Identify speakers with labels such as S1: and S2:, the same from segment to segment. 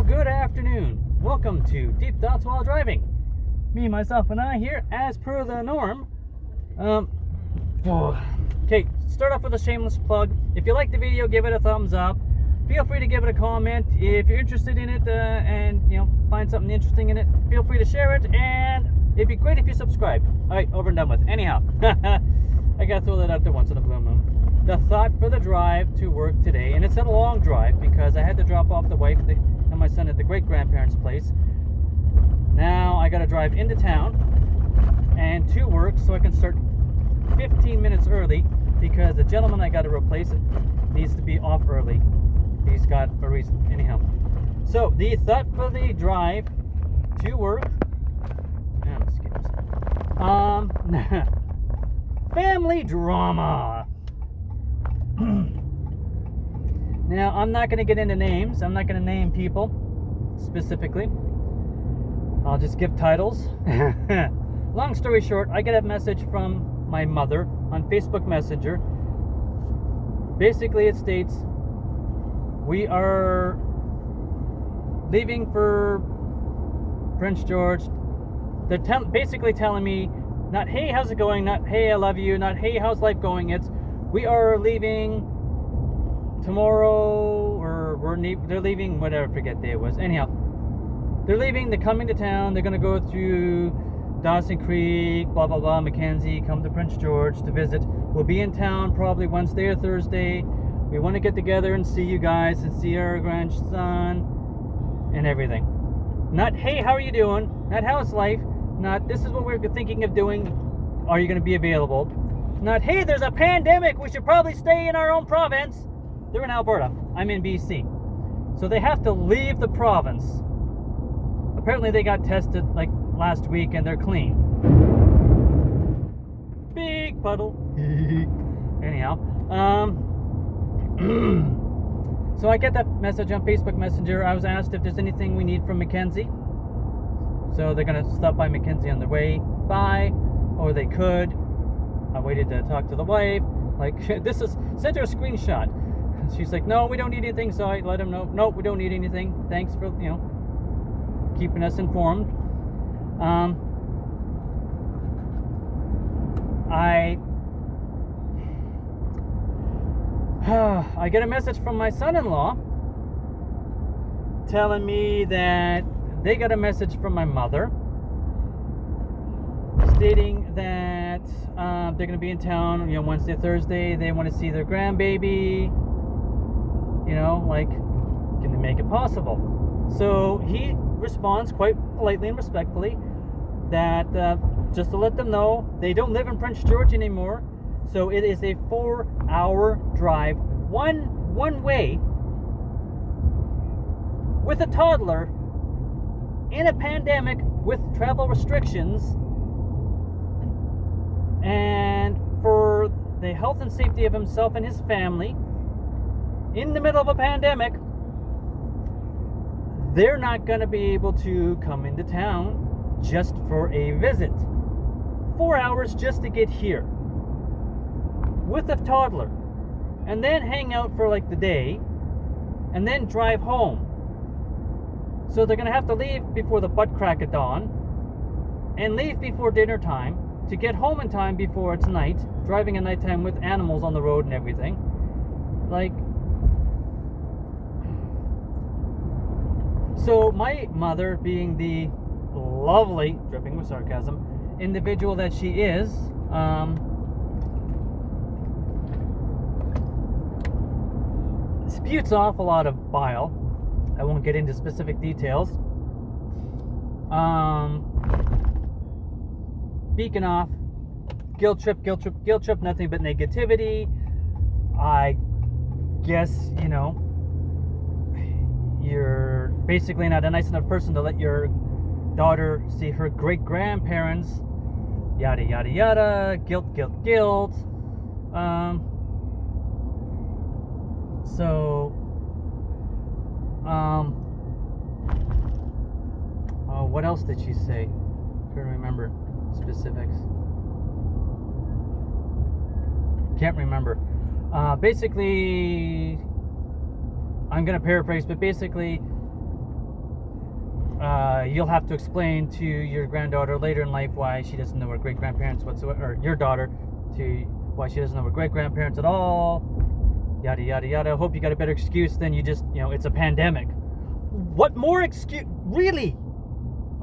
S1: good afternoon. Welcome to Deep Thoughts While Driving. Me, myself, and I here, as per the norm. Okay, start off with a shameless plug. If you like the video, give it a thumbs up. Feel free to give it a comment. If you're interested in it and find something interesting in it, feel free to share it. And it'd be great if you subscribe. All right, over and done with. Anyhow, I gotta throw that out there once in a blue moon. The thought for the drive to work today, and it's a long drive because I had to drop off the wife and my son at the great-grandparents' place. Now I got to drive into town and to work so I can start 15 minutes early because the gentleman I got to replace it needs to be off early. He's got a reason. Anyhow, so the thought for the drive to work. Let's get this. Family drama. Now, I'm not going to get into names. I'm not going to name people specifically. I'll just give titles. Long story short, I get a message from my mother on Facebook Messenger. Basically, it states, we are leaving for Prince George. They're basically telling me, not, hey, how's it going? Not, hey, I love you. Not, hey, how's life going? It's, we are leaving tomorrow, or they're leaving, whatever, forget day it was. Anyhow, they're leaving, they're coming to town, they're going to go through Dawson Creek, blah, blah, blah, Mackenzie, come to Prince George to visit. We'll be in town probably Wednesday or Thursday. We want to get together and see you guys and see our grandson and everything. Not, hey, how are you doing? Not, how's life? Not, this is what we're thinking of doing. Are you going to be available? Not, hey, there's a pandemic, we should probably stay in our own province. They're in Alberta. I'm in BC. So they have to leave the province. Apparently they got tested like last week and they're clean. Big puddle. Anyhow. So I get that message on Facebook Messenger. I was asked if there's anything we need from Mackenzie. So they're going to stop by Mackenzie on their way by, or they could. I waited to talk to the wife. Like, sent her a screenshot. She's like, no, we don't need anything. So I let him know, no, we don't need anything. Thanks for, keeping us informed. I get a message from my son-in-law telling me that they got a message from my mother stating that they're going to be in town, Wednesday, Thursday. They want to see their grandbaby. Can they make it possible? So he responds quite politely and respectfully that just to let them know they don't live in Prince George anymore. So it is a 4-hour drive, one way, with a toddler in a pandemic with travel restrictions, and for the health and safety of himself and his family in the middle of a pandemic, they're not going to be able to come into town just for a visit. 4 hours just to get here with a toddler, and then hang out for like the day, and then drive home. So they're going to have to leave before the butt crack of dawn, and leave before dinner time to get home in time before it's night, driving at nighttime with animals on the road and everything. So my mother, being the lovely, dripping with sarcasm, individual that she is, spewts off a lot of bile. I won't get into specific details. Beacon off, guilt trip, nothing but negativity. I guess, you're basically not a nice enough person to let your daughter see her great-grandparents, yada, yada, yada, guilt. What else did she say? I'm trying to remember specifics. Can't remember. Basically, I'm going to paraphrase, but basically, you'll have to explain to your granddaughter later in life why she doesn't know her great-grandparents whatsoever, or your daughter to why she doesn't know her great-grandparents at all, yada yada yada. Hope you got a better excuse than you just, it's a pandemic. What more excuse? Really?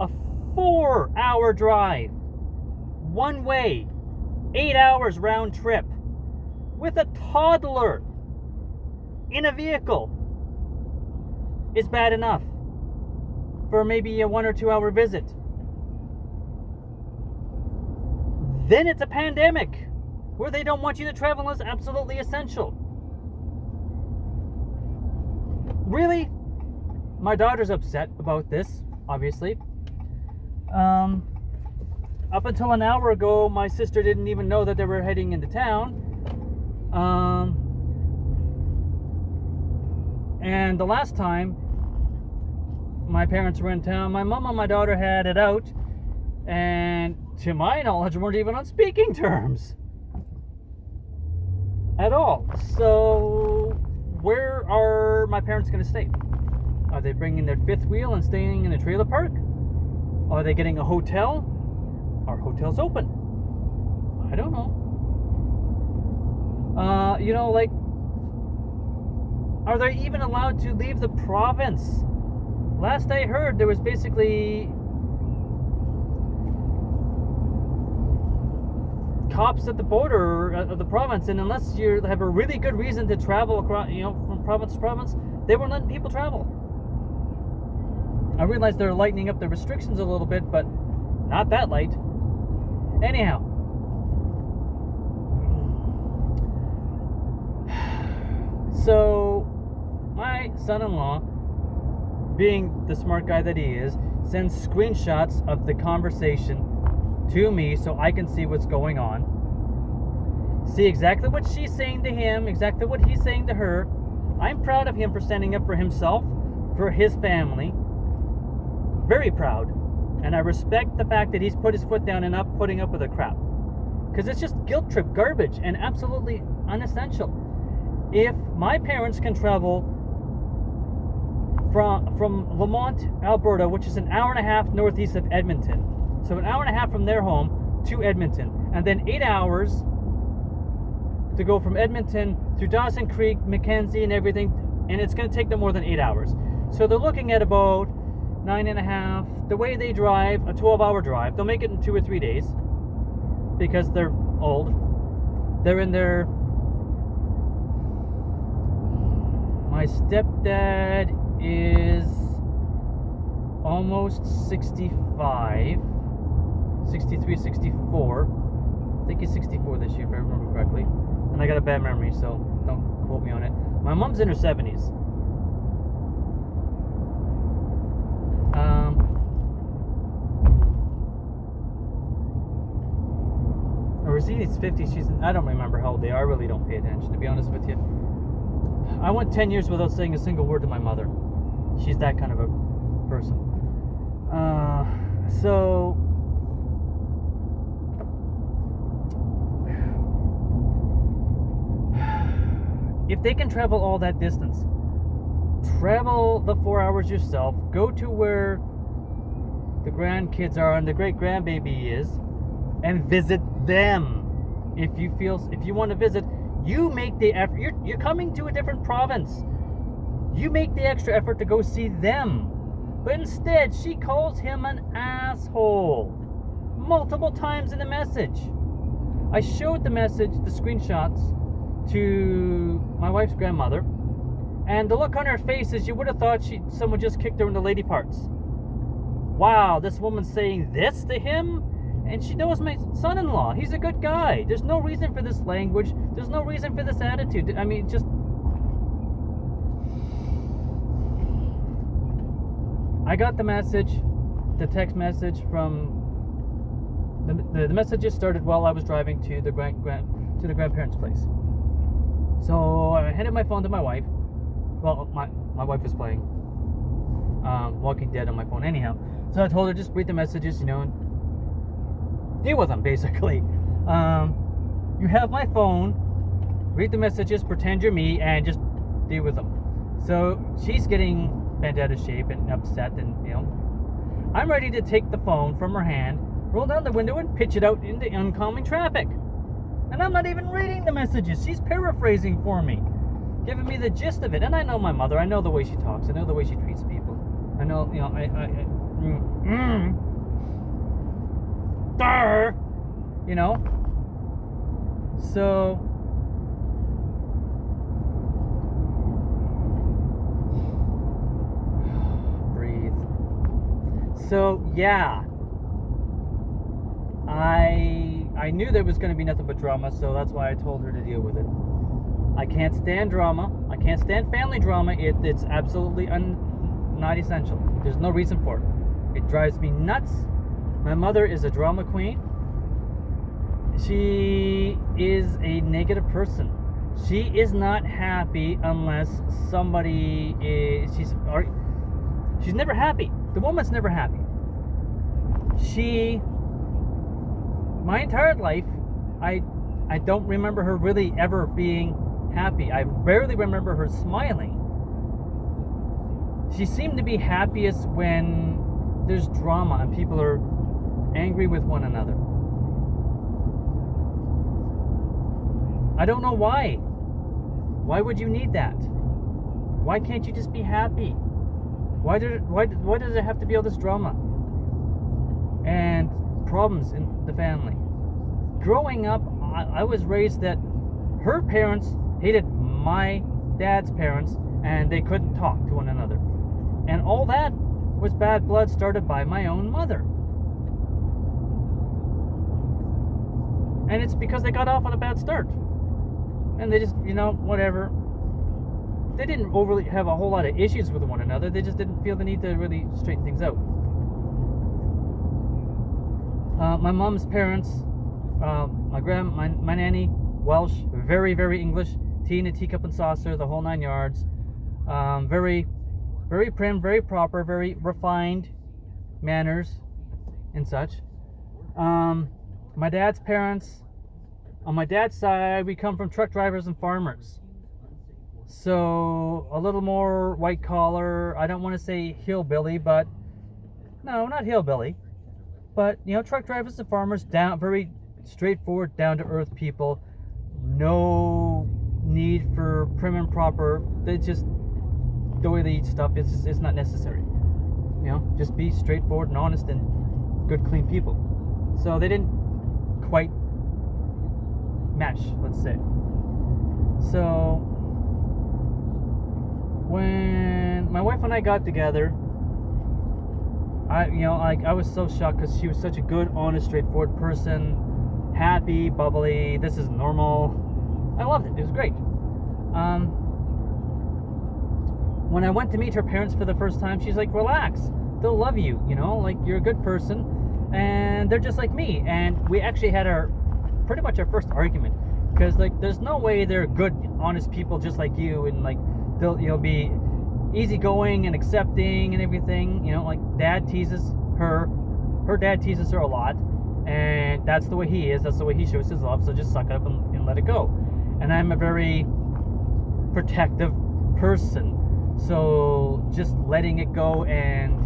S1: A 4-hour drive, one way, 8 hours round trip, with a toddler in a vehicle is bad enough for maybe a 1 or 2 hour visit. Then it's a pandemic where they don't want you to travel as absolutely essential. Really? My daughter's upset about this, obviously. Up until an hour ago, my sister didn't even know that they were heading into town. And the last time my parents were in town, my mom and my daughter had it out, and to my knowledge, weren't even on speaking terms at all. So where are my parents going to stay? Are they bringing their fifth wheel and staying in a trailer park? Are they getting a hotel? Are hotels open? I don't know. Are they even allowed to leave the province? Last I heard, there was basically cops at the border of the province, and unless you have a really good reason to travel across, from province to province, they weren't letting people travel. I realize they're lightening up the restrictions a little bit, but not that light. Anyhow, so my son-in-law, being the smart guy that he is, sends screenshots of the conversation to me so I can see what's going on, see exactly what she's saying to him, exactly what he's saying to her. I'm proud of him for standing up for himself, for his family. Very proud. And I respect the fact that he's put his foot down and not putting up with the crap. Because it's just guilt trip garbage and absolutely unessential. If my parents can travel from Lamont, Alberta, which is an hour and a half northeast of Edmonton, so an hour and a half from their home to Edmonton, and then 8 hours to go from Edmonton through Dawson Creek, Mackenzie, and everything, and it's going to take them more than 8 hours. So they're looking at about 9.5. The way they drive, a 12-hour drive. They'll make it in 2 or 3 days because they're old. They're in their... My stepdad is almost 65. 63, 64. I think he's 64 this year, if I remember correctly. And I got a bad memory, so don't quote me on it. My mom's in her 70s. Or is he in his 50s? I don't remember how old they are. I really don't pay attention, to be honest with you. I went 10 years without saying a single word to my mother. She's that kind of a person. So... if they can travel all that distance, travel the 4 hours yourself, go to where the grandkids are and the great-grandbaby is, and visit them. If you want to visit, you make the effort. You're coming to a different province. You make the extra effort to go see them. But instead, she calls him an asshole multiple times in the message. I showed the message, the screenshots, to my wife's grandmother, and the look on her face is you would have thought someone just kicked her in the lady parts. Wow, this woman's saying this to him? And she knows my son-in-law. He's a good guy. There's no reason for this language. There's no reason for this attitude. I mean, just... I got the message, the text message from... The messages started while I was driving to the grandparents' place. So I handed my phone to my wife. Well, my wife was playing Walking Dead on my phone anyhow. So I told her, just read the messages, and deal with them, basically. You have my phone, read the messages, pretend you're me, and just deal with them. So she's getting bent out of shape and upset, and I'm ready to take the phone from her hand, roll down the window, and pitch it out into oncoming traffic. And I'm not even reading the messages. She's paraphrasing for me, giving me the gist of it. And I know my mother. I know the way she talks. I know the way she treats people. I know, So, breathe. So, yeah. I knew there was going to be nothing but drama, so that's why I told her to deal with it. I can't stand drama. I can't stand family drama. It's absolutely not essential. There's no reason for it. It drives me nuts. My mother is a drama queen. She is a negative person. She is not happy unless somebody is. She's never happy. The woman's never happy. My entire life, I don't remember her really ever being happy. I rarely remember her smiling. She seemed to be happiest when there's drama and people are angry with one another. I don't know why. Why would you need that? Why can't you just be happy? Why does it have to be all this drama and problems in the family? Growing up, I was raised that her parents hated my dad's parents and they couldn't talk to one another. And all that was bad blood started by my own mother. And it's because they got off on a bad start. And they just, whatever. They didn't overly have a whole lot of issues with one another. They just didn't feel the need to really straighten things out. My mom's parents, my nanny, Welsh, very, very English, tea in a teacup and saucer, the whole 9 yards. Very, very prim, very proper, very refined manners and such. My dad's parents, on my dad's side, we come from truck drivers and farmers. So a little more white collar. I don't want to say hillbilly, but no, not hillbilly. But, truck drivers and farmers, very straightforward, down-to-earth people. No need for prim and proper. They just, the way they eat stuff, it's not necessary. Just be straightforward and honest and good, clean people. So they didn't quite match, let's say. So when my wife and I got together, I was so shocked because she was such a good, honest, straightforward person, happy, bubbly. This is normal. I loved it. It was great. When I went to meet her parents for the first time, she's like, relax. They'll love you, you're a good person, and they're just like me. And we actually had pretty much our first argument, because there's no way they're good, honest people just like you, and they'll be easygoing and accepting and everything. Dad teases her dad teases her a lot, and that's the way he is. That's the way he shows his love. So just suck it up and let it go. And I'm a very protective person, so just letting it go and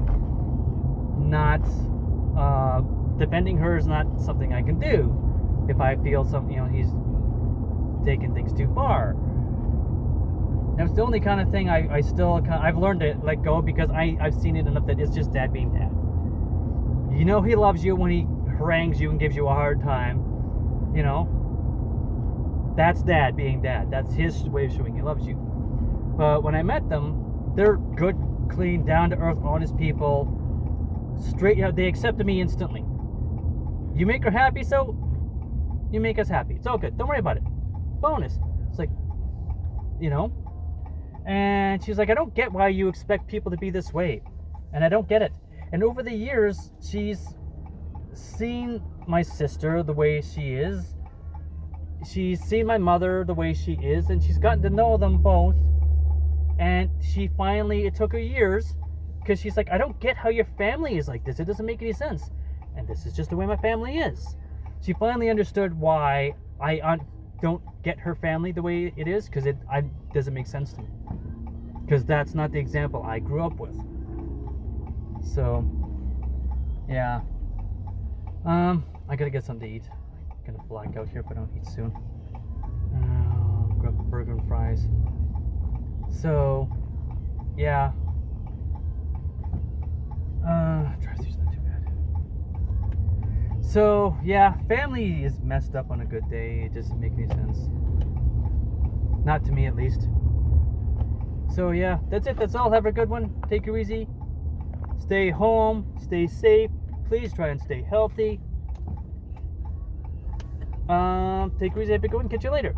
S1: not defending her is not something I can do if I feel he's taking things too far. That's the only kind of thing I've learned to let go, because I've seen it enough that it's just dad being dad. He loves you when he harangues you and gives you a hard time. That's dad being dad. That's his way of showing he loves you. But when I met them, they're good, clean, down-to-earth, honest people. Straight, they accepted me instantly. You make her happy, so you make us happy. It's all good. Don't worry about it. Bonus. It's like, And she's like, I don't get why you expect people to be this way. And I don't get it. And over the years, she's seen my sister the way she is. She's seen my mother the way she is. And she's gotten to know them both. And it took her years, because she's like, I don't get how your family is like this. It doesn't make any sense. And this is just the way my family is. She finally understood why I don't get her family the way it is, because it doesn't make sense to me. Because that's not the example I grew up with. So, Yeah. I gotta get something to eat. I'm gonna black out here if I don't eat soon. Grab a burger and fries. So, yeah. Drive-thru's not too bad. So, yeah, family is messed up on a good day. It doesn't make any sense. Not to me, at least. So, yeah, that's it. That's all. Have a good one. Take it easy. Stay home. Stay safe. Please try and stay healthy. Take it easy. Have a good one. Catch you later.